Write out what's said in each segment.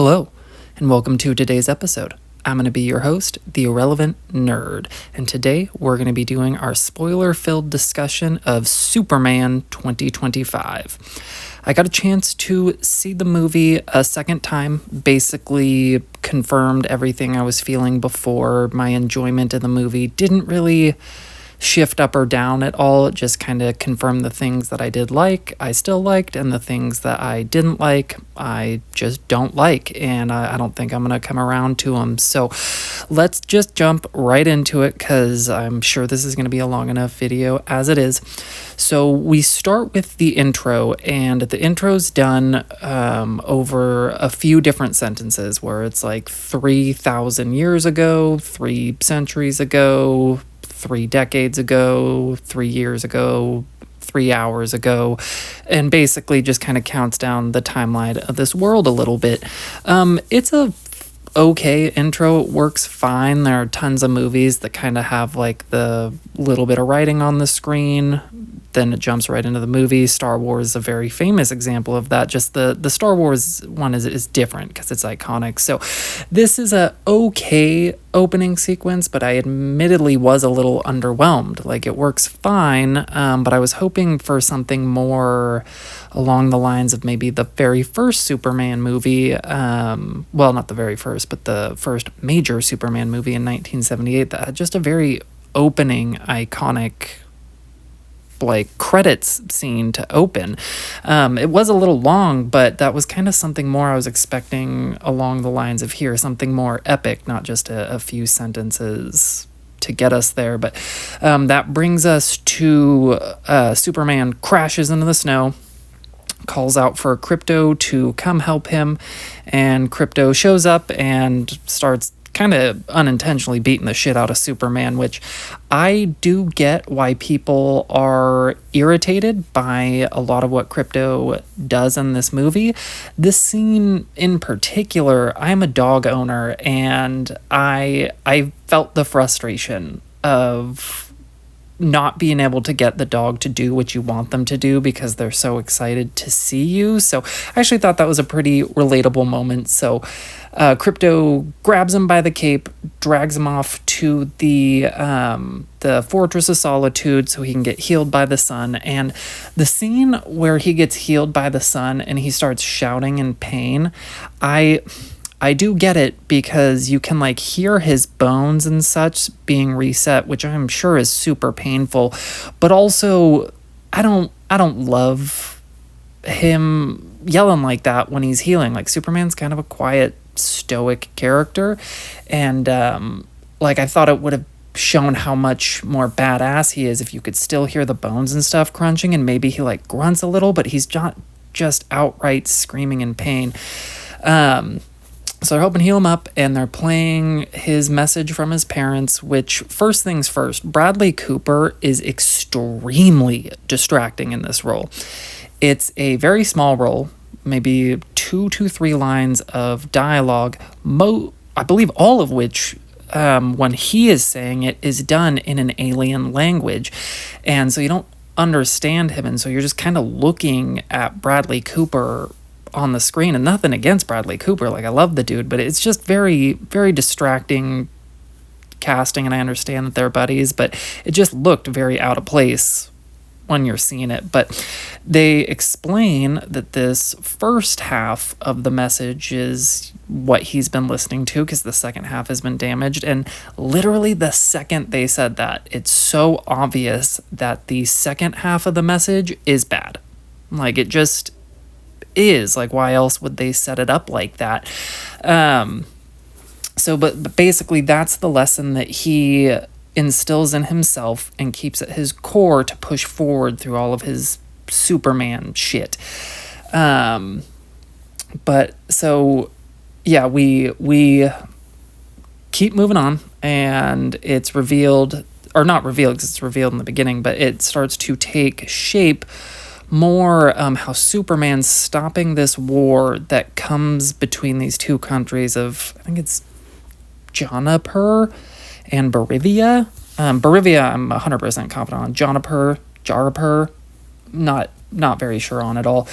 Hello, and welcome to today's episode. I'm going to be your host, the Irrelevant Nerd, and today we're going to be doing our spoiler-filled discussion of Superman 2025. I got a chance to see the movie a second time, basically confirmed everything I was feeling before. My enjoyment of the movie didn't really shift up or down at all. It just kind of confirmed the things that I did like, I still liked, and the things that I didn't like, I just don't like, and I don't think I'm going to come around to them. So let's just jump right into it, because I'm sure this is going to be a long enough video as it is. So we start with the intro, and the intro's done over a few different sentences, where it's like 3,000 years ago, 3 centuries ago, 3 decades ago, 3 years ago, 3 hours ago, and basically just kind of counts down the timeline of this world a little bit. It's a okay intro. It works fine. There are tons of movies that kind of have like the little bit of writing on the screen, then it jumps right into the movie. Star Wars is a very famous example of that. Just the Star Wars one is different because it's iconic. So this is a okay opening sequence, but I admittedly was a little underwhelmed. Like, it works fine, but I was hoping for something more along the lines of maybe the very first Superman movie. Well, not the very first, but the first major Superman movie in 1978 that had just a very opening, iconic, like, credits scene to open. It was a little long, but that was kind of something more I was expecting along the lines of here, something more epic, not just a few sentences to get us there. But that brings us to Superman crashes into the snow, calls out for Crypto to come help him, and Crypto shows up and starts kind of unintentionally beating the shit out of Superman, which I do get why people are irritated by a lot of what Crypto does in this movie. This scene in particular, I'm a dog owner, and I felt the frustration of not being able to get the dog to do what you want them to do because they're so excited to see you. So I actually thought that was a pretty relatable moment. So Crypto grabs him by the cape, drags him off to the Fortress of Solitude so he can get healed by the sun. And the scene where he gets healed by the sun and he starts shouting in pain, I do get it, because you can like hear his bones and such being reset, which I'm sure is super painful. But also, I don't love him yelling like that when he's healing. Like, Superman's kind of a quiet, stoic character, and like, I thought it would have shown how much more badass he is if you could still hear the bones and stuff crunching, and maybe he like grunts a little, but he's not just outright screaming in pain. So they're helping heal him up, and they're playing his message from his parents, which, first things first, Bradley Cooper is extremely distracting in this role. It's a very small role, maybe 2 to 3 lines of dialogue, I believe all of which, when he is saying it, is done in an alien language. And so you don't understand him, and so you're just kind of looking at Bradley Cooper on the screen. And nothing against Bradley Cooper, like, I love the dude, but it's just very, very distracting casting, and I understand that they're buddies, but it just looked very out of place when you're seeing it. But they explain that this first half of the message is what he's been listening to, because the second half has been damaged, and literally the second they said that, it's so obvious that the second half of the message is bad. Like, it just is. Like, why else would they set it up like that? But basically that's the lesson that he instills in himself and keeps at his core to push forward through all of his Superman shit. But so yeah, we keep moving on, and it's revealed, or not revealed because it's revealed in the beginning, but it starts to take shape more, how Superman's stopping this war that comes between these two countries of, I think it's Jonapur and Barivia. Barivia, I'm 100% confident on. Jarapur, not very sure on at all.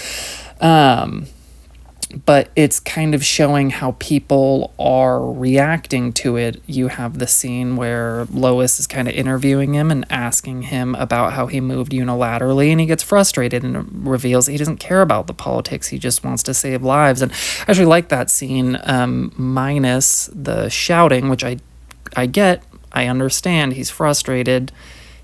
but it's kind of showing how people are reacting to it. You have the scene where Lois is kind of interviewing him and asking him about how he moved unilaterally, and he gets frustrated and reveals he doesn't care about the politics. He just wants to save lives. And I actually like that scene, minus the shouting, which I get. I understand he's frustrated.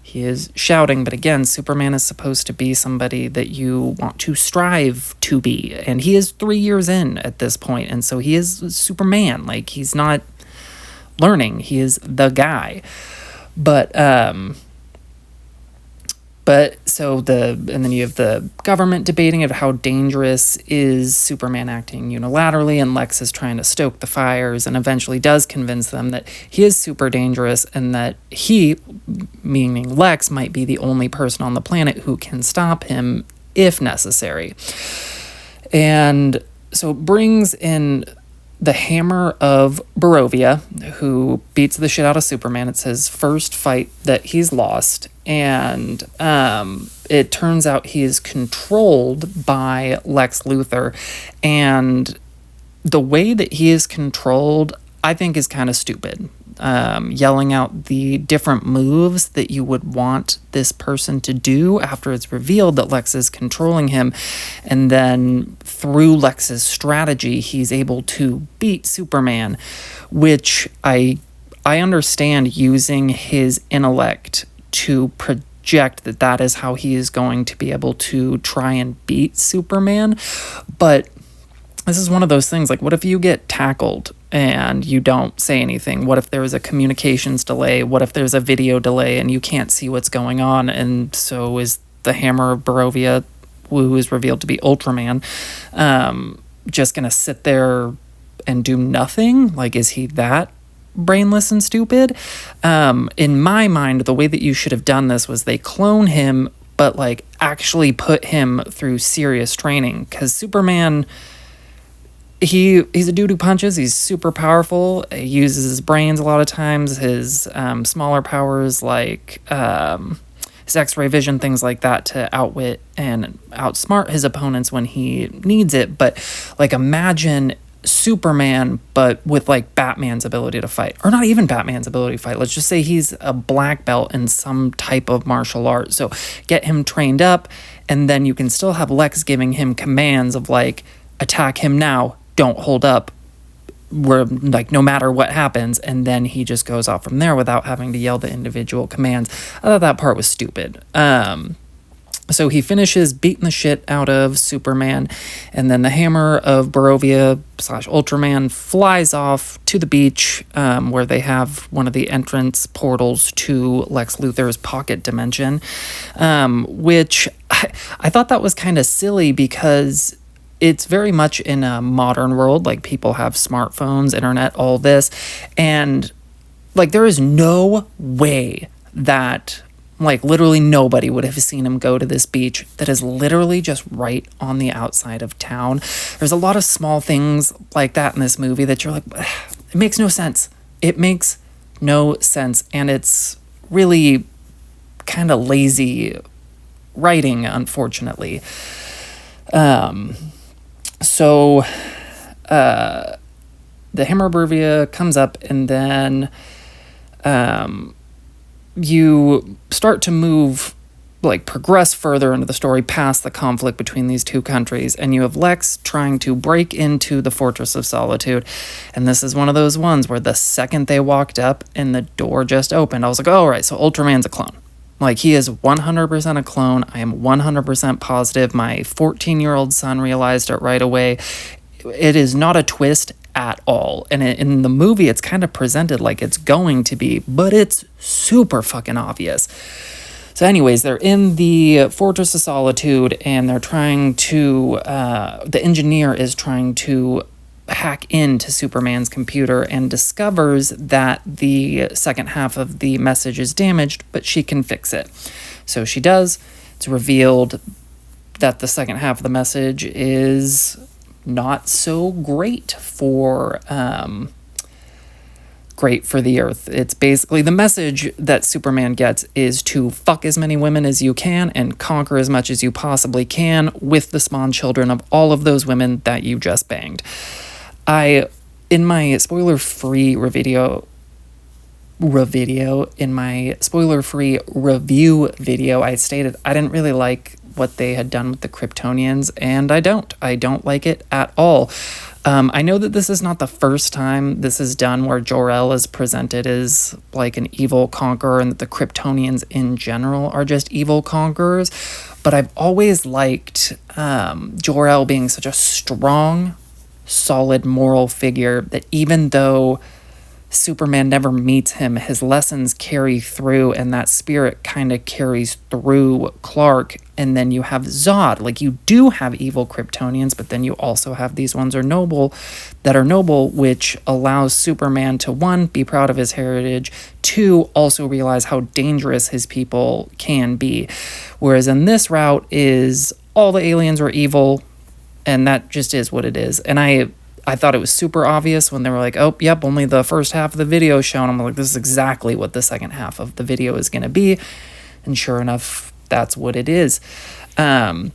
He is shouting, but again, Superman is supposed to be somebody that you want to strive to be, and he is 3 years in at this point, and so he is Superman. Like, he's not learning; he is the guy. And then you have the government debating of how dangerous is Superman acting unilaterally, and Lex is trying to stoke the fires and eventually does convince them that he is super dangerous and that he, meaning Lex, might be the only person on the planet who can stop him if necessary. And so it brings in the Hammer of Barovia, who beats the shit out of Superman. It's his first fight that he's lost, and it turns out he is controlled by Lex Luthor, and the way that he is controlled, I think, is kind of stupid. Yelling out the different moves that you would want this person to do after it's revealed that Lex is controlling him, and then through Lex's strategy, he's able to beat Superman, which I understand using his intellect to project that is how he is going to be able to try and beat Superman, but this is one of those things, like, what if you get tackled and you don't say anything? What if there is a communications delay? What if there's a video delay and you can't see what's going on? And so is the Hammer of Barovia, who is revealed to be Ultraman, just going to sit there and do nothing? Like, is he that brainless and stupid? In my mind, the way that you should have done this was they clone him, but, like, actually put him through serious training, because Superman... He's a dude who punches. He's super powerful. He uses his brains a lot of times. His smaller powers, like his X-ray vision, things like that, to outwit and outsmart his opponents when he needs it. But, like, imagine Superman, but with, like, Batman's ability to fight. Or not even Batman's ability to fight. Let's just say he's a black belt in some type of martial art. So get him trained up, and then you can still have Lex giving him commands of, like, attack him now, don't hold up, we're, like, no matter what happens, and then he just goes off from there without having to yell the individual commands. I thought that part was stupid. So he finishes beating the shit out of Superman, and then the Hammer of Barovia / Ultraman flies off to the beach, where they have one of the entrance portals to Lex Luthor's pocket dimension, which I thought that was kind of silly, because it's very much in a modern world. Like, people have smartphones, internet, all this. And, like, there is no way that, like, literally nobody would have seen him go to this beach that is literally just right on the outside of town. There's a lot of small things like that in this movie that you're like, it makes no sense. It makes no sense. And it's really kind of lazy writing, unfortunately. So the Hammer of Barovia comes up, and then you start to move, like, progress further into the story past the conflict between these two countries, and you have Lex trying to break into the Fortress of Solitude. And this is one of those ones where the second they walked up and the door just opened, I was like, oh, all right, so Ultraman's a clone. Like, he is 100% a clone. I am 100% positive. My 14-year-old son realized it right away. It is not a twist at all. And in the movie, it's kind of presented like it's going to be, but it's super fucking obvious. So anyways, they're in the Fortress of Solitude, and they're trying to... the engineer is trying to hack into Superman's computer and discovers that the second half of the message is damaged, but she can fix it. So she does. It's revealed that the second half of the message is not so great for great for the earth. It's basically the message that Superman gets is to fuck as many women as you can and conquer as much as you possibly can with the spawn children of all of those women that you just banged. In my spoiler-free review video, I stated I didn't really like what they had done with the Kryptonians, and I don't like it at all. I know that this is not the first time this is done where Jor-El is presented as like an evil conqueror and that the Kryptonians in general are just evil conquerors, but I've always liked Jor-El being such a strong, solid moral figure that even though Superman never meets him, his lessons carry through, and that spirit kind of carries through Clark. And then you have Zod. Like, you do have evil Kryptonians, but then you also have these ones that are noble, which allows Superman to, one, be proud of his heritage, two, also realize how dangerous his people can be. Whereas in this route is all the aliens were evil, and that just is what it is. And I thought it was super obvious when they were like, oh, yep, only the first half of the video is shown. I'm like, this is exactly what the second half of the video is going to be. And sure enough, that's what it is. And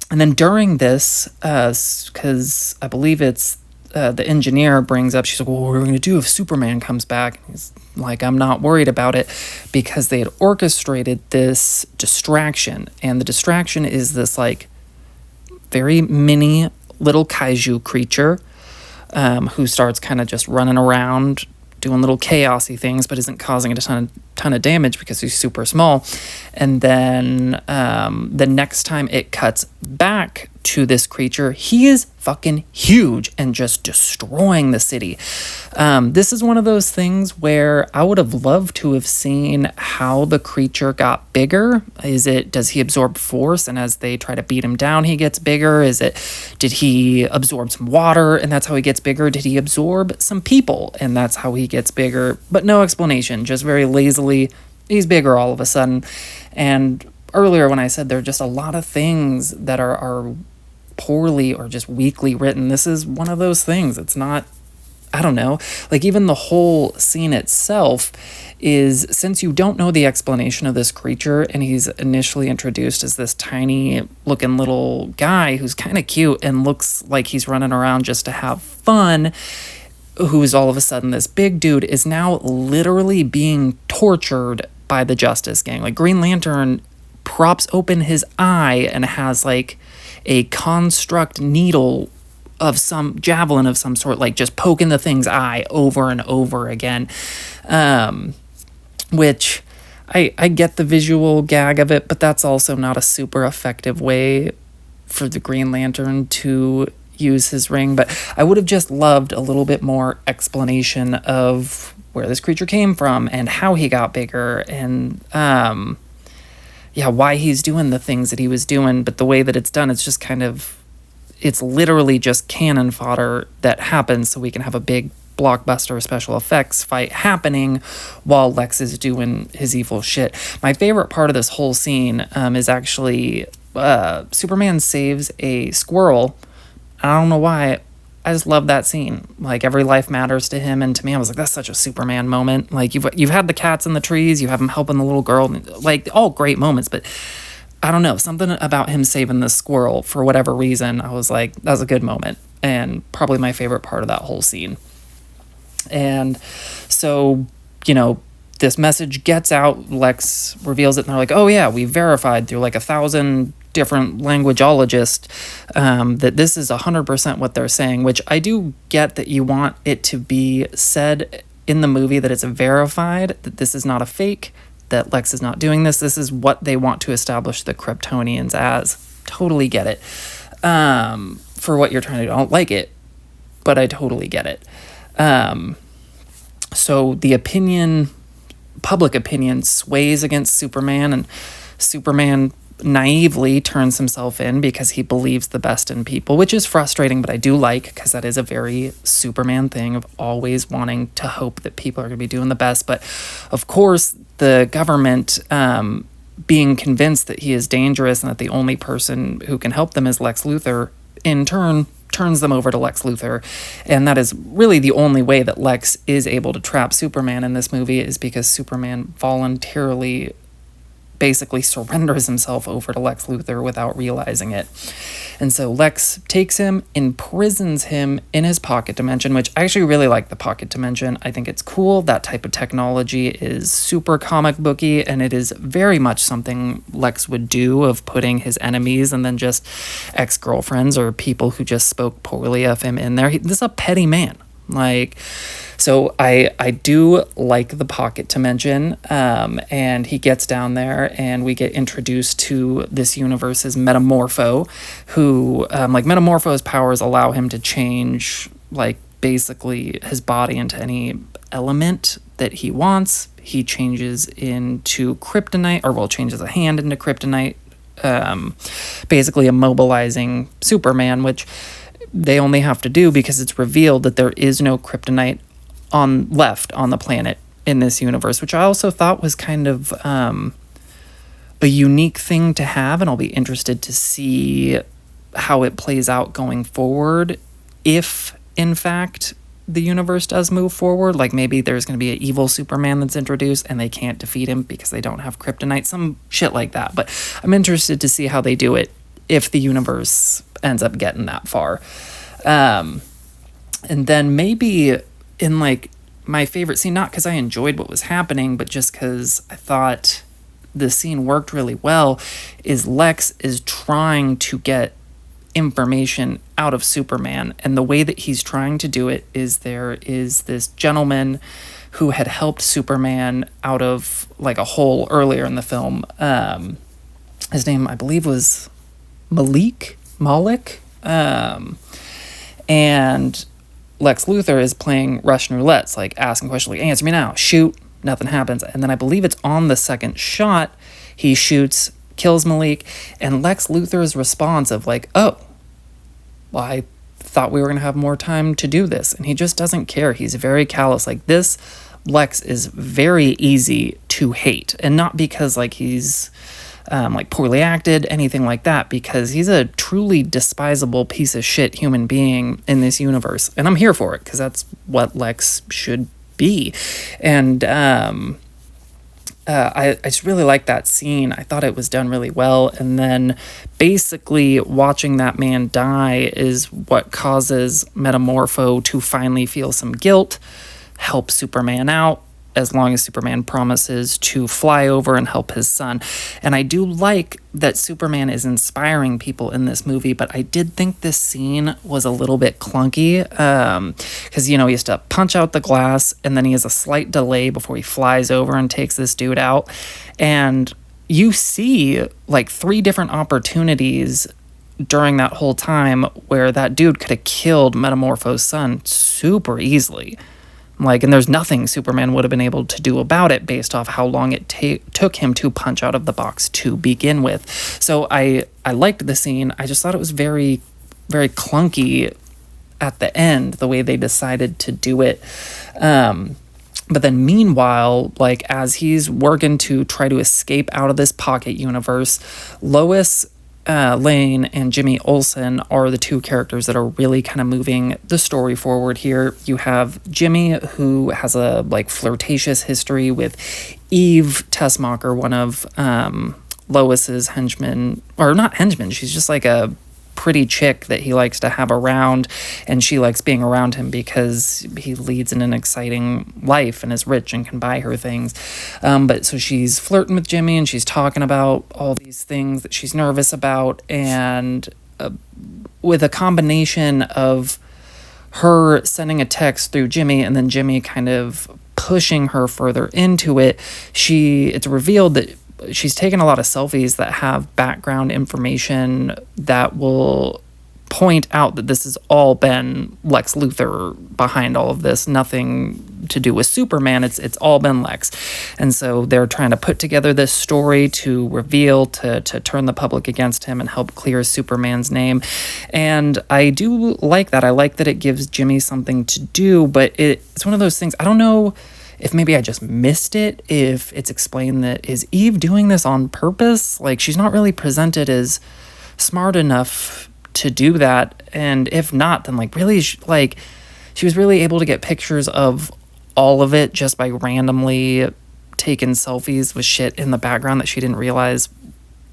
then during this, because I believe it's the engineer brings up, she's like, well, what are we going to do if Superman comes back? And he's like, I'm not worried about it, because they had orchestrated this distraction. And the distraction is this like very mini little kaiju creature who starts kind of just running around doing little chaosy things, but isn't causing a ton of damage because he's super small. And then the next time it cuts back to this creature, he is fucking huge and just destroying the city. This is one of those things where I would have loved to have seen how the creature got bigger. Does he absorb force, and as they try to beat him down, he gets bigger? Did he absorb some water and that's how he gets bigger? Did he absorb some people and that's how he gets bigger? But no explanation, just very lazily, he's bigger all of a sudden. And earlier when I said there are just a lot of things that are poorly or just weakly written, this is one of those things. It's not, I don't know, like even the whole scene itself is, since you don't know the explanation of this creature and he's initially introduced as this tiny looking little guy who's kind of cute and looks like he's running around just to have fun, who's all of a sudden this big dude, is now literally being tortured by the Justice Gang. Like, Green Lantern props open his eye and has like a construct needle of some javelin of some sort, like just poking the thing's eye over and over again. Which I get the visual gag of it, but that's also not a super effective way for the Green Lantern to use his ring. But I would have just loved a little bit more explanation of where this creature came from and how he got bigger and why he's doing the things that he was doing. But the way that it's done, it's just kind of, it's literally just cannon fodder that happens so we can have a big blockbuster special effects fight happening while Lex is doing his evil shit. My favorite part of this whole scene is actually Superman saves a squirrel. I don't know why. I just love that scene. Like, every life matters to him, and to me, I was like, that's such a Superman moment. Like, you've had the cats in the trees, you have him helping the little girl, like, all great moments, but I don't know, something about him saving the squirrel, for whatever reason, I was like, that was a good moment, and probably my favorite part of that whole scene. And so, this message gets out, Lex reveals it, and they're like, oh yeah, we verified through like 1,000 different languageologists that this is 100% what they're saying, which I do get that you want it to be said in the movie that it's verified, that this is not a fake, that Lex is not doing this. This is what they want to establish the Kryptonians as. Totally get it. For what you're trying to do. I don't like it, but I totally get it. So the public opinion sways against Superman, and Superman naively turns himself in because he believes the best in people, which is frustrating, but I do like, because that is a very Superman thing of always wanting to hope that people are going to be doing the best. But of course, the government being convinced that he is dangerous and that the only person who can help them is Lex Luthor, in turn turns them over to Lex Luthor. And that is really the only way that Lex is able to trap Superman in this movie, is because Superman voluntarily basically surrenders himself over to Lex Luthor without realizing it. And so Lex takes him, imprisons him in his pocket dimension, which I actually really like the pocket dimension. I think it's cool. That type of technology is super comic booky, and it is very much something Lex would do, of putting his enemies and then just ex-girlfriends or people who just spoke poorly of him in there. This is a petty man. So I do like the pocket dimension, and he gets down there, and we get introduced to this universe's Metamorpho, who, Metamorpho's powers allow him to change, basically his body into any element that he wants. He changes into kryptonite, changes a hand into kryptonite, basically immobilizing Superman, which they only have to do because it's revealed that there is no kryptonite left on the planet in this universe, which I also thought was kind of a unique thing to have, and I'll be interested to see how it plays out going forward, if in fact the universe does move forward. Maybe there's going to be an evil Superman that's introduced and they can't defeat him because they don't have kryptonite, some shit like that. But I'm interested to see how they do it if the universe ends up getting that far. And then maybe in my favorite scene, not because I enjoyed what was happening, but just because I thought the scene worked really well, is Lex is trying to get information out of Superman. And the way that he's trying to do it is, there is this gentleman who had helped Superman out of a hole earlier in the film. His name, I believe, was Malik. And Lex Luthor is playing Russian roulette, asking questions, answer me now, shoot, nothing happens. And then I believe it's on the second shot, he shoots, kills Malik, and Lex Luthor's response of oh, well, I thought we were going to have more time to do this. And he just doesn't care. He's very callous. This Lex is very easy to hate, and not because he's poorly acted, anything like that, because he's a truly despisable piece of shit human being in this universe. And I'm here for it, because that's what Lex should be. And I just really like that scene. I thought it was done really well. And then basically watching that man die is what causes Metamorpho to finally feel some guilt, help Superman out, as long as Superman promises to fly over and help his son. And I do like that Superman is inspiring people in this movie, but I did think this scene was a little bit clunky, because, he has to punch out the glass, and then he has a slight delay before he flies over and takes this dude out. And you see, 3 different opportunities during that whole time where that dude could have killed Metamorpho's son super easily. And there's nothing Superman would have been able to do about it based off how long it took him to punch out of the box to begin with. So I liked the scene. I just thought it was very, very clunky at the end, the way they decided to do it. But then meanwhile, as he's working to try to escape out of this pocket universe, Lois Lane and Jimmy Olsen are the 2 characters that are really kind of moving the story forward here. You have Jimmy, who has a flirtatious history with Eve Tessmacher, one of Lois's henchmen, or not henchmen, she's just a pretty chick that he likes to have around, and she likes being around him because he leads an exciting life and is rich and can buy her things. But so she's flirting with Jimmy, and she's talking about all these things that she's nervous about, and with a combination of her sending a text through Jimmy and then Jimmy kind of pushing her further into it, it's revealed that she's taken a lot of selfies that have background information that will point out that this has all been Lex Luthor behind all of this. Nothing to do with Superman. It's all been Lex. And so they're trying to put together this story to reveal, to turn the public against him and help clear Superman's name. And I do like that. I like that it gives Jimmy something to do, but it's one of those things, I don't know if maybe I just missed it, if it's explained that, is Eve doing this on purpose? She's not really presented as smart enough to do that, and if not, then like really like she was really able to get pictures of all of it just by randomly taking selfies with shit in the background that she didn't realize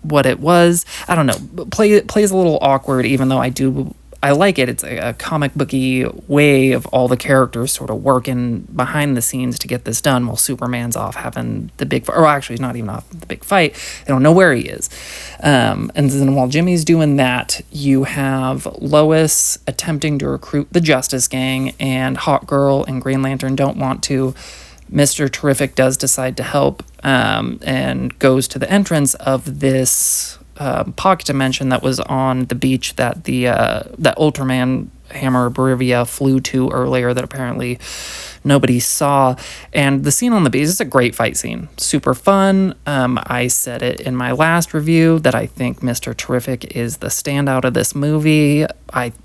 what it was. I don't know. Plays a little awkward, even though I like it. It's a comic booky way of all the characters sort of working behind the scenes to get this done while Superman's off having the big fight. Or actually, he's not even off the big fight. They don't know where he is. And then while Jimmy's doing that, you have Lois attempting to recruit the Justice Gang, and Hawkgirl and Green Lantern don't want to. Mr. Terrific does decide to help, and goes to the entrance of this pocket dimension that was on the beach that that Ultraman Hammer Barivia flew to earlier that apparently nobody saw. And the scene on the beach is a great fight scene. Super fun. I said it in my last review that I think Mr. Terrific is the standout of this movie.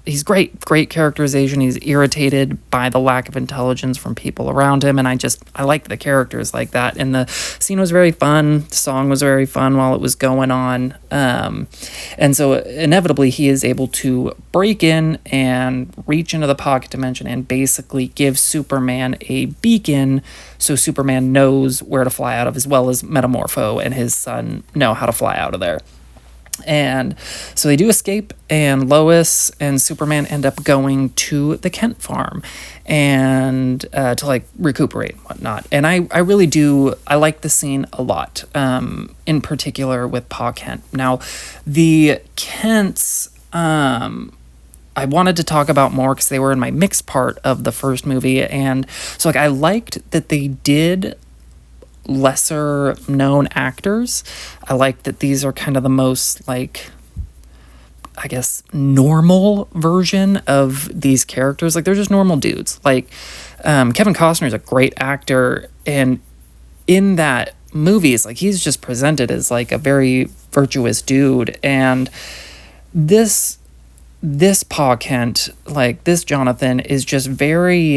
He's great characterization. He's irritated by the lack of intelligence from people around him, and I liked the characters like that. And the scene was very fun. The song was very fun while it was going on. And so inevitably he is able to break in and reach into the pocket dimension and basically give Superman a beacon so Superman knows where to fly out of, as well as Metamorpho and his son know how to fly out of there. And so they do escape, and Lois and Superman end up going to the Kent farm and to like recuperate and whatnot. And I really do, I like the scene a lot, in particular with Pa Kent. Now, the Kents, I wanted to talk about more because they were in my mixed part of the first movie. And so like I liked that they did lesser known actors. I like that these are kind of the most like, I guess, normal version of these characters. Like they're just normal dudes. Like Kevin Costner is a great actor, and in that movie it's like he's just presented as like a very virtuous dude. And this Pa Kent, like this Jonathan, is just very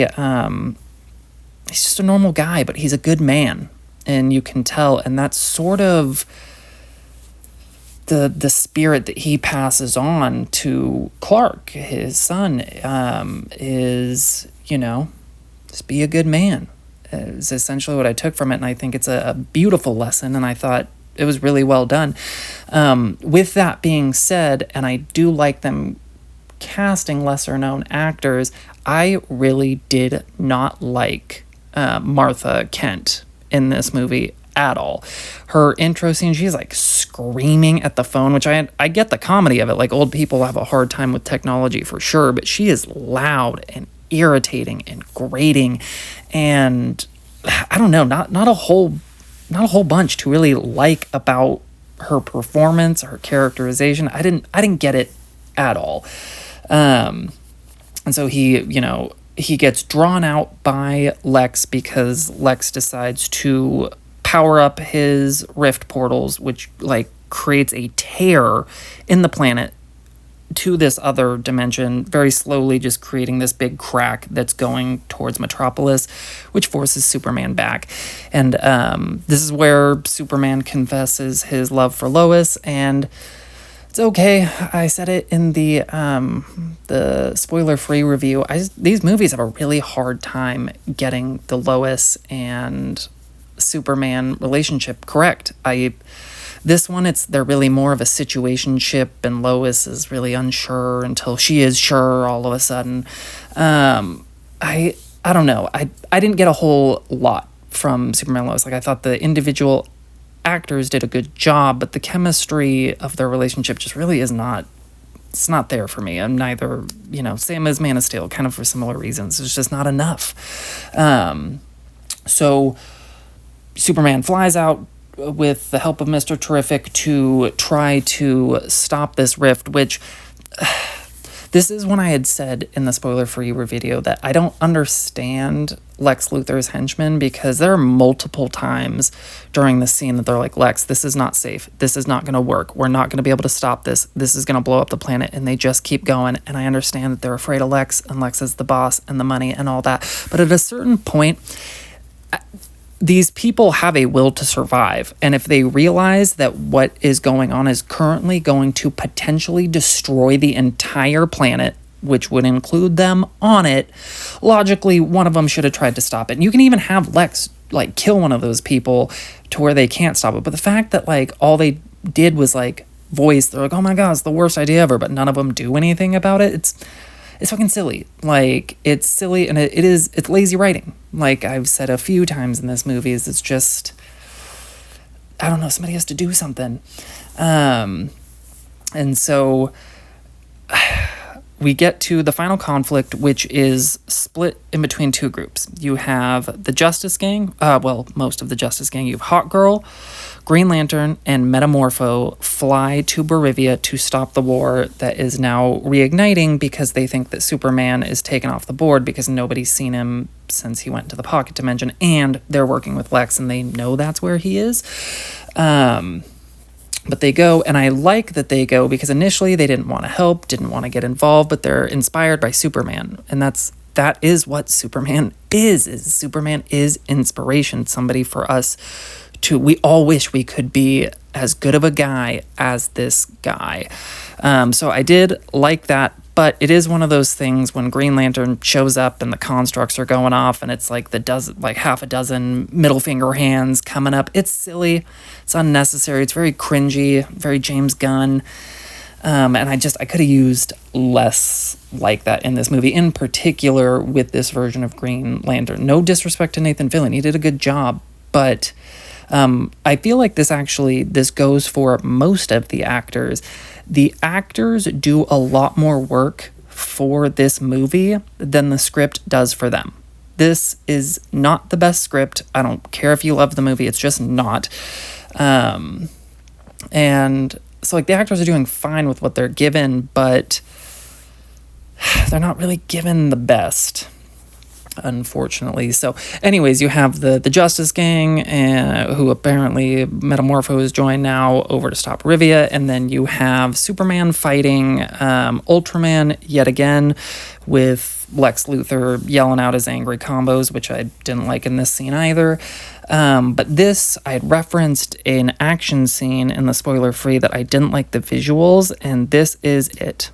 he's just a normal guy, but he's a good man. And you can tell, and that's sort of the spirit that he passes on to Clark, his son, is, just be a good man, is essentially what I took from it. And I think it's a beautiful lesson, and I thought it was really well done. With that being said, and I do like them casting lesser known actors, I really did not like Martha Kent in this movie at all. Her intro scene, she's like screaming at the phone, which I get the comedy of it. Like old people have a hard time with technology for sure, but she is loud and irritating and grating, and I don't know, not a whole bunch to really like about her performance, her characterization. I didn't get it at all. And so he gets drawn out by Lex because Lex decides to power up his rift portals, which like creates a tear in the planet to this other dimension, very slowly just creating this big crack that's going towards Metropolis, which forces Superman back. And this is where Superman confesses his love for Lois, and it's okay. I said it in the spoiler-free review. These movies have a really hard time getting the Lois and Superman relationship correct. This one, they're really more of a situationship, and Lois is really unsure until she is sure all of a sudden. I don't know. I didn't get a whole lot from Superman and Lois. Like I thought the individual actors did a good job, but the chemistry of their relationship just really is not, it's not there for me. And neither, same as Man of Steel, kind of for similar reasons. It's just not enough. So Superman flies out with the help of Mr. Terrific to try to stop this rift, which this is when I had said in the spoiler-free video that I don't understand Lex Luthor's henchmen, because there are multiple times during the scene that they're like, Lex, this is not safe. This is not going to work. We're not going to be able to stop this. This is going to blow up the planet. And they just keep going. And I understand that they're afraid of Lex, and Lex is the boss and the money and all that. But at a certain point, these people have a will to survive. And if they realize that what is going on is currently going to potentially destroy the entire planet, which would include them on it, logically, one of them should have tried to stop it. And you can even have Lex, like, kill one of those people to where they can't stop it. But the fact that, like, all they did was, like, voice, they're like, oh my god, it's the worst idea ever, but none of them do anything about it, it's fucking silly. Like, it's silly, and it's lazy writing. Like I've said a few times in this movie, it's just, I don't know, somebody has to do something. And so we get to the final conflict, which is split in between two groups. You have the Justice Gang, most of the Justice Gang. You have Hawk Girl, Green Lantern, and Metamorpho fly to Barivia to stop the war that is now reigniting because they think that Superman is taken off the board because nobody's seen him since he went to the pocket dimension, and they're working with Lex and they know that's where he is. But they go, and I like that they go because initially they didn't want to help, didn't want to get involved, but they're inspired by Superman. And that is what Superman is. Superman is inspiration, somebody for us we all wish we could be as good of a guy as this guy. So I did like that, but it is one of those things when Green Lantern shows up and the constructs are going off and it's like half a dozen middle finger hands coming up. It's silly. It's unnecessary. It's very cringy, very James Gunn. And I could have used less like that in this movie, in particular with this version of Green Lantern. No disrespect to Nathan Fillion. He did a good job, but I feel like this goes for most of the actors. The actors do a lot more work for this movie than the script does for them. This is not the best script. I don't care if you love the movie. It's just not. And so, like, the actors are doing fine with what they're given, but they're not really given the best, unfortunately. So anyways, you have the Justice Gang, who apparently Metamorpho has joined now over to stop Rivia, and then you have Superman fighting Ultraman yet again, with Lex Luthor yelling out his angry combos, which I didn't like in this scene either. But this, I had referenced an action scene in the spoiler-free that I didn't like the visuals, and this is it.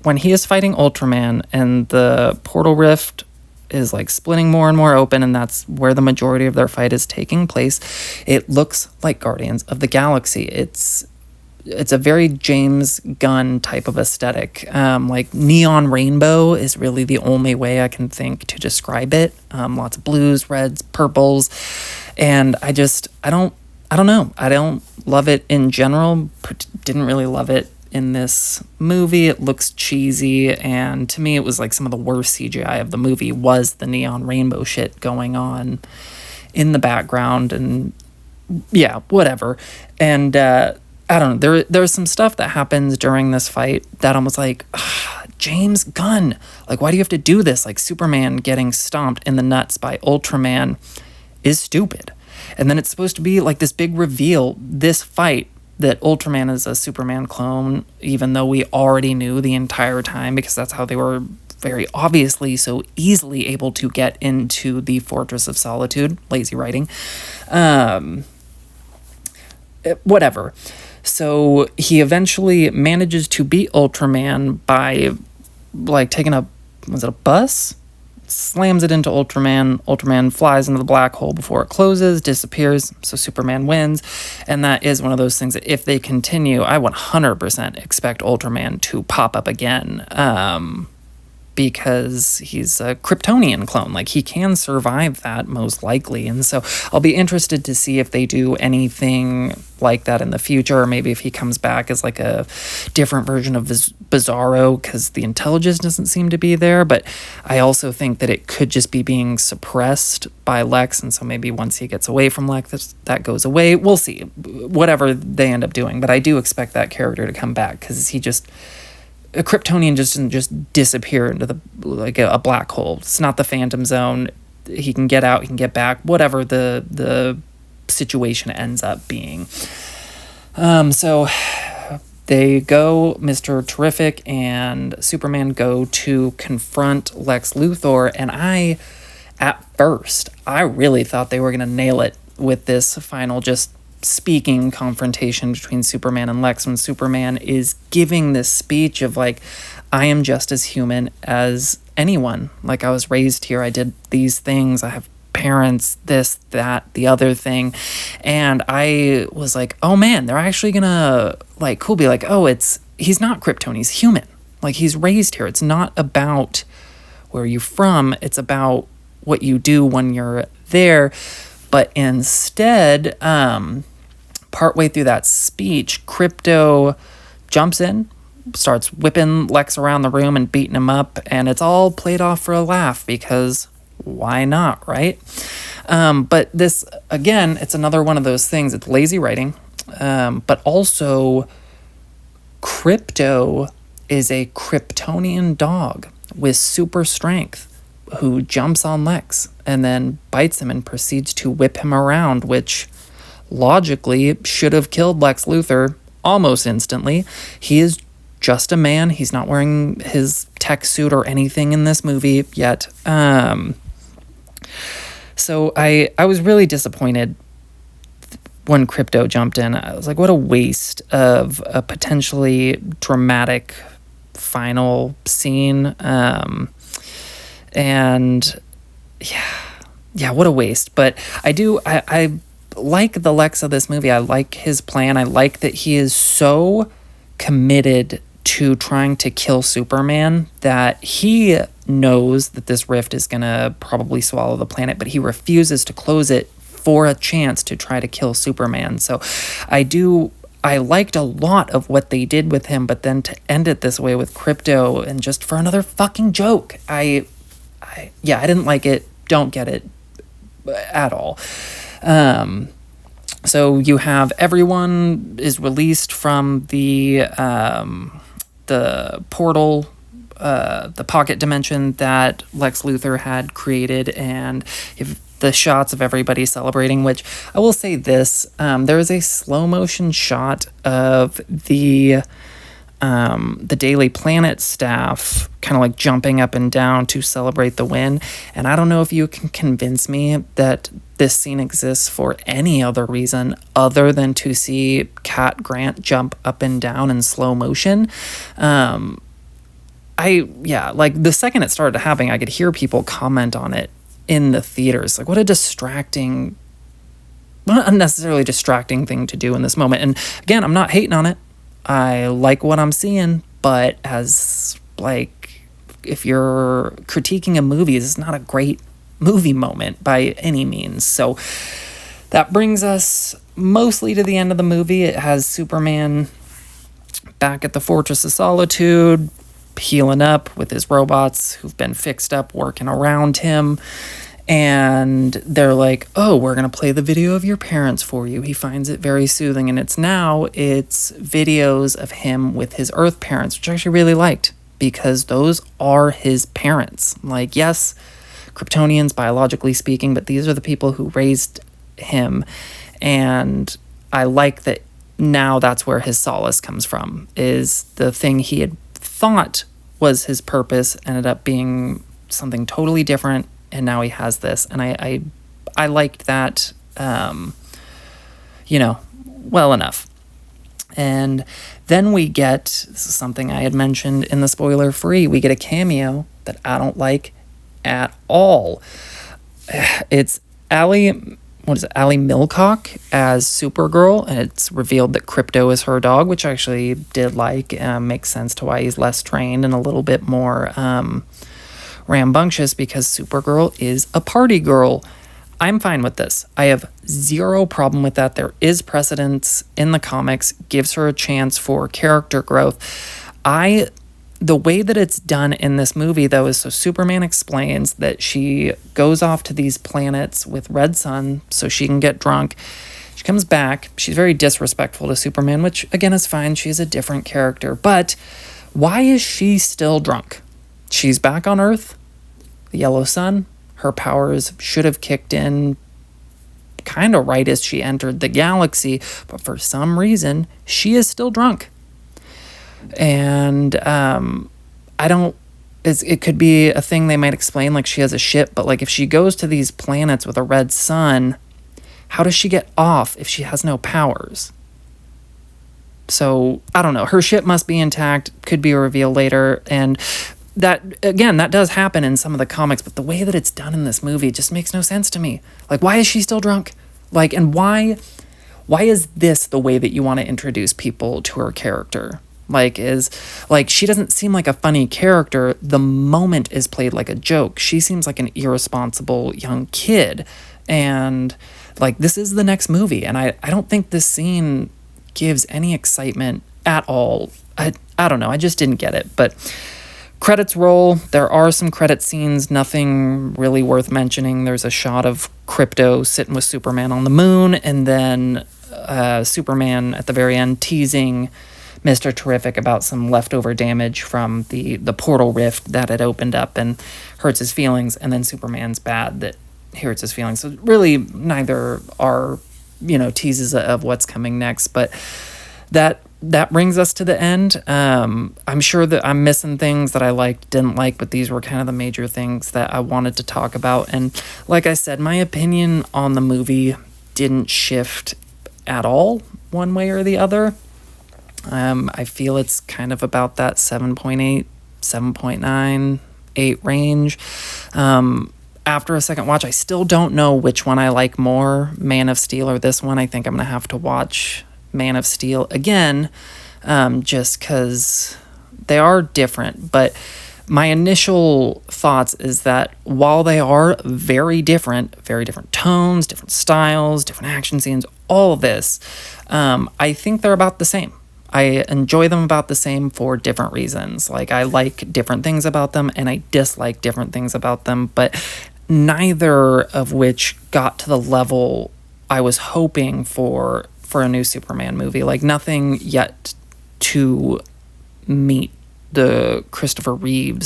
When he is fighting Ultraman and the portal rift is like splitting more and more open, and that's where the majority of their fight is taking place, it looks like Guardians of the Galaxy. It's a very James Gunn type of aesthetic. Like neon rainbow is really the only way I can think to describe it. Lots of blues, reds, purples, and I don't know. I don't love it in general. Didn't really love it in this movie. It looks cheesy, and to me it was like some of the worst CGI of the movie was the neon rainbow shit going on in the background, and yeah, whatever. And I don't know, there's some stuff that happens during this fight that I'm like, James Gunn, like, why do you have to do this? Like, Superman getting stomped in the nuts by Ultraman is stupid. And then it's supposed to be like this big reveal, this fight, that Ultraman is a Superman clone, even though we already knew the entire time, because that's how they were very obviously so easily able to get into the Fortress of Solitude. Lazy writing. Whatever. So he eventually manages to beat Ultraman by, like, taking a bus? Slams it into Ultraman. Ultraman flies into the black hole before it closes, disappears, so Superman wins. And that is one of those things that if they continue, I 100% expect Ultraman to pop up again. Because he's a Kryptonian clone. Like, he can survive that, most likely. And so I'll be interested to see if they do anything like that in the future, or maybe if he comes back as like a different version of Bizarro, because the intelligence doesn't seem to be there. But I also think that it could just be being suppressed by Lex, and so maybe once he gets away from Lex, that goes away. We'll see. Whatever they end up doing. But I do expect that character to come back, because a Kryptonian just doesn't just disappear into a black hole. It's not the Phantom Zone. He can get out, he can get back, whatever the situation ends up being. So they go, Mr. Terrific and Superman go to confront Lex Luthor, and I at first, I really thought they were going to nail it with this final just speaking confrontation between Superman and Lex, when Superman is giving this speech of like, I am just as human as anyone. Like, I was raised here. I did these things. I have parents, this, that, the other thing. And I was like, oh man, they're actually gonna like cool be like, oh, he's not Krypton, he's human. Like, he's raised here. It's not about where you're from, it's about what you do when you're there. But instead, partway through that speech, Krypto jumps in, starts whipping Lex around the room and beating him up, and it's all played off for a laugh because why not, right? But this, again, it's another one of those things. It's lazy writing, but also Krypto is a Kryptonian dog with super strength who jumps on Lex and then bites him and proceeds to whip him around, which logically should have killed Lex Luthor almost instantly. He is just a man. He's not wearing his tech suit or anything in this movie yet. So I was really disappointed when Krypto jumped in. I was like, what a waste of a potentially dramatic final scene. And yeah, what a waste. But I like the Lex of this movie. I like his plan. I like that he is so committed to trying to kill Superman that he knows that this rift is going to probably swallow the planet, but he refuses to close it for a chance to try to kill Superman. So I liked a lot of what they did with him, but then to end it this way with Krypto and just for another fucking joke, I didn't like it. Don't get it at all. So you have everyone is released from the portal, the pocket dimension that Lex Luthor had created, and you have the shots of everybody celebrating, which I will say this, there is a slow motion shot of the Daily Planet staff kind of like jumping up and down to celebrate the win. And I don't know if you can convince me that this scene exists for any other reason other than to see Cat Grant jump up and down in slow motion. Like the second it started happening, I could hear people comment on it in the theaters. Like, what a distracting, not unnecessarily distracting thing to do in this moment. And again, I'm not hating on it. I like what I'm seeing, but as like, if you're critiquing a movie, it's not a great movie moment by any means. So that brings us mostly to the end of the movie. It has Superman back at the Fortress of Solitude, healing up with his robots who've been fixed up, working around him. And they're like, oh, we're going to play the video of your parents for you. He finds it very soothing. And it's videos of him with his Earth parents, which I actually really liked because those are his parents. Like, yes, Kryptonians, biologically speaking, but these are the people who raised him. And I like that now that's where his solace comes from, is the thing he had thought was his purpose ended up being something totally different. And now he has this, and I liked that, well enough. And then we get, this is something I had mentioned in the spoiler free, we get a cameo that I don't like at all. It's Ally Milcock as Supergirl, and it's revealed that Krypto is her dog, which I actually did like. Makes sense to why he's less trained and a little bit more rambunctious, because Supergirl is a party girl. I'm fine with this. I have zero problem with that. There is precedence in the comics, gives her a chance for character growth. The way that it's done in this movie, though, is so Superman explains that she goes off to these planets with Red Sun so she can get drunk. She comes back. She's very disrespectful to Superman, which, again, is fine. She's a different character. But why is she still drunk? She's back on Earth, the yellow sun. Her powers should have kicked in kind of right as she entered the galaxy, but for some reason, she is still drunk. And I don't it could be a thing they might explain, like she has a ship, but like if she goes to these planets with a red sun, how does she get off if she has no powers? So, I don't know. Her ship must be intact, could be a reveal later, and that, again, that does happen in some of the comics, but the way that it's done in this movie just makes no sense to me. Like, why is she still drunk? Like, and why is this the way that you want to introduce people to her character? Like, she doesn't seem like a funny character. The moment is played like a joke. She seems like an irresponsible young kid. And, like, this is the next movie. And I don't think this scene gives any excitement at all. I don't know. I just didn't get it. But credits roll. There are some credit scenes. Nothing really worth mentioning. There's a shot of Krypto sitting with Superman on the moon. And then Superman at the very end teasing Mr. Terrific about some leftover damage from the portal rift that had opened up and hurts his feelings, and then Superman's bad that hurts his feelings. So really neither are, teases of what's coming next, but that brings us to the end. I'm sure that I'm missing things that I liked, didn't like, but these were kind of the major things that I wanted to talk about. And like I said, my opinion on the movie didn't shift at all one way or the other. I feel it's kind of about that 7.8, 7.9, 8 range. After a second watch, I still don't know which one I like more, Man of Steel or this one. I think I'm going to have to watch Man of Steel again, just because they are different. But my initial thoughts is that while they are very different tones, different styles, different action scenes, all of this, I think they're about the same. I enjoy them about the same for different reasons. Like, I like different things about them and I dislike different things about them, but neither of which got to the level I was hoping for a new Superman movie. Like, nothing yet to meet the Christopher Reeve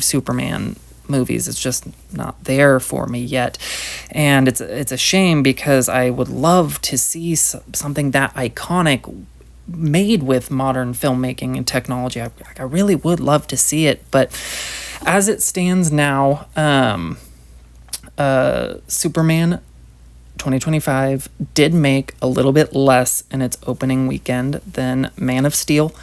Superman movies. It's just not there for me yet. And it's a shame, because I would love to see something that iconic made with modern filmmaking and technology. I really would love to see it, but as it stands now, Superman 2025 did make a little bit less in its opening weekend than Man of Steel,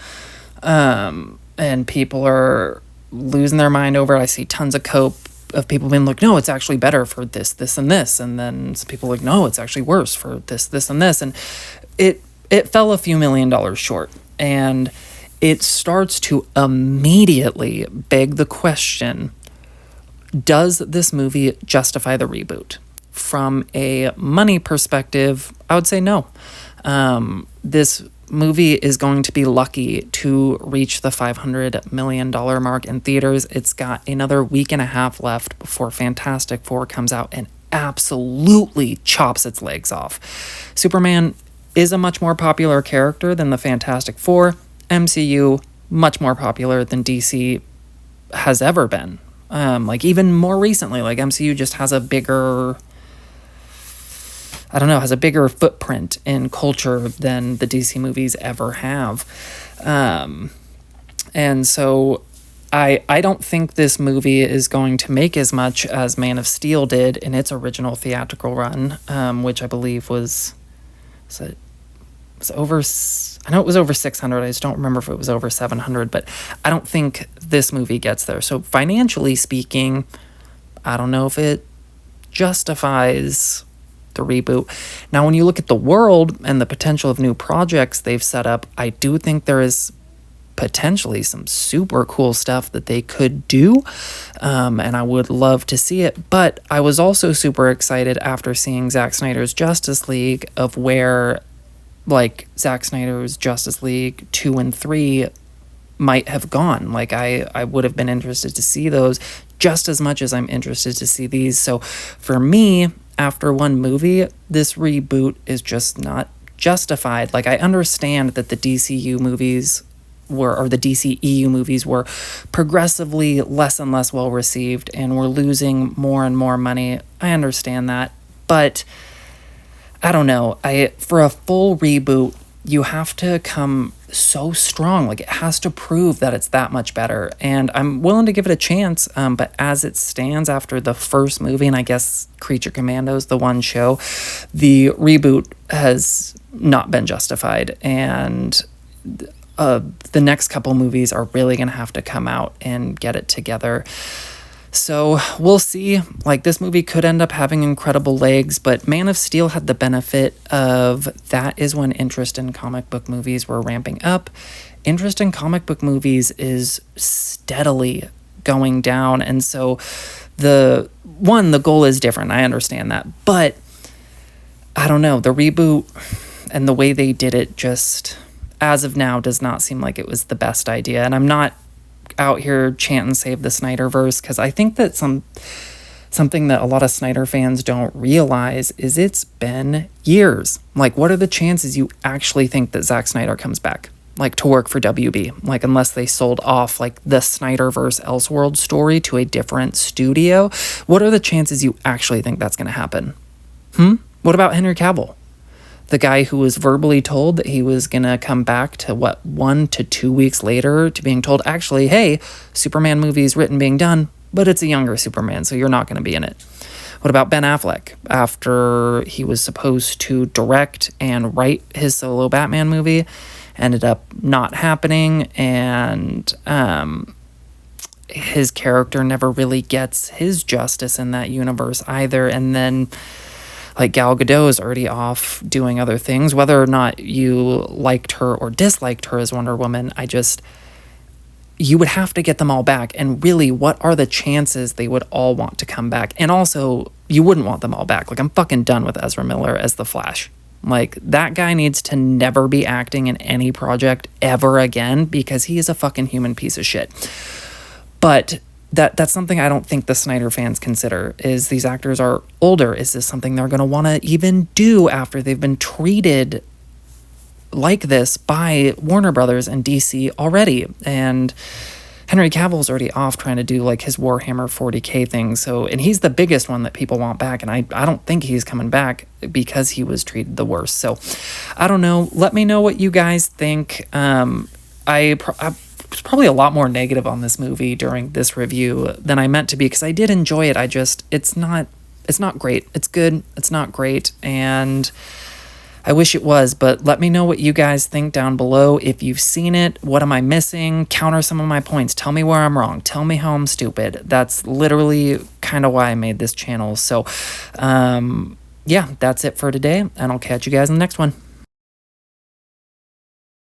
and people are losing their mind over it. I see tons of cope of people being like, no, it's actually better for this, and this, and then some people are like, no, it's actually worse for this, and this, and it fell a few $1 million short, and it starts to immediately beg the question, does this movie justify the reboot? From a money perspective, I would say no. This movie is going to be lucky to reach the $500 million mark in theaters. It's got another week and a half left before Fantastic Four comes out and absolutely chops its legs off. Superman is a much more popular character than the Fantastic Four. MCU, much more popular than DC has ever been. Even more recently, MCU just has a bigger footprint in culture than the DC movies ever have. And so I don't think this movie is going to make as much as Man of Steel did in its original theatrical run, which I believe was over 600. I just don't remember if it was over 700, but I don't think this movie gets there. So financially speaking, I don't know if it justifies the reboot. Now, when you look at the world and the potential of new projects they've set up, I do think there is potentially some super cool stuff that they could do, and I would love to see it. But I was also super excited after seeing Zack Snyder's Justice League of where Zack Snyder's Justice League 2 and 3 might have gone. I would have been interested to see those just as much as I'm interested to see these. So for me, after one movie, this reboot is just not justified. I understand that the DCU movies or the DCEU movies were progressively less and less well received and were losing more and more money. I understand that, but I don't know. For a full reboot, you have to come so strong. Like, it has to prove that it's that much better. And I'm willing to give it a chance. But as it stands after the first movie, and I guess Creature Commandos, the one show, the reboot has not been justified. And the next couple movies are really going to have to come out and get it together. So we'll see. Like, this movie could end up having incredible legs, but Man of Steel had the benefit of that is when interest in comic book movies were ramping up. Interest in comic book movies is steadily going down. And so the goal is different. I understand that. But I don't know. The reboot and the way they did it just, as of now, does not seem like it was the best idea. And I'm not out here chanting save the Snyderverse, because I think that something that a lot of Snyder fans don't realize is it's been years. Like, what are the chances you actually think that Zack Snyder comes back, like, to work for WB? Like, unless they sold off, like, the Snyderverse Elseworld story to a different studio, what are the chances you actually think that's going to happen? What about Henry Cavill? The guy who was verbally told that he was going to come back to 1 to 2 weeks later to being told, actually, hey, Superman movie's written, being done, but it's a younger Superman, so you're not going to be in it. What about Ben Affleck? After he was supposed to direct and write his solo Batman movie, ended up not happening, and his character never really gets his justice in that universe either. And then, like, Gal Gadot is already off doing other things. Whether or not you liked her or disliked her as Wonder Woman, you would have to get them all back. And really, what are the chances they would all want to come back? And also, you wouldn't want them all back. Like, I'm fucking done with Ezra Miller as the Flash. Like, that guy needs to never be acting in any project ever again, because he is a fucking human piece of shit. But that's something I don't think the Snyder fans consider, is these actors are older. Is this something they're going to want to even do after they've been treated like this by Warner Brothers and DC already? And Henry Cavill's already off trying to do, like, his Warhammer 40K thing. So, and he's the biggest one that people want back. And I don't think he's coming back because he was treated the worst. So I don't know. Let me know what you guys think. I was probably a lot more negative on this movie during this review than I meant to be, because I did enjoy it. It's not great. It's good. It's not great. And I wish it was, but let me know what you guys think down below. If you've seen it, what am I missing? Counter some of my points. Tell me where I'm wrong. Tell me how I'm stupid. That's literally kind of why I made this channel. So, yeah, that's it for today, and I'll catch you guys in the next one.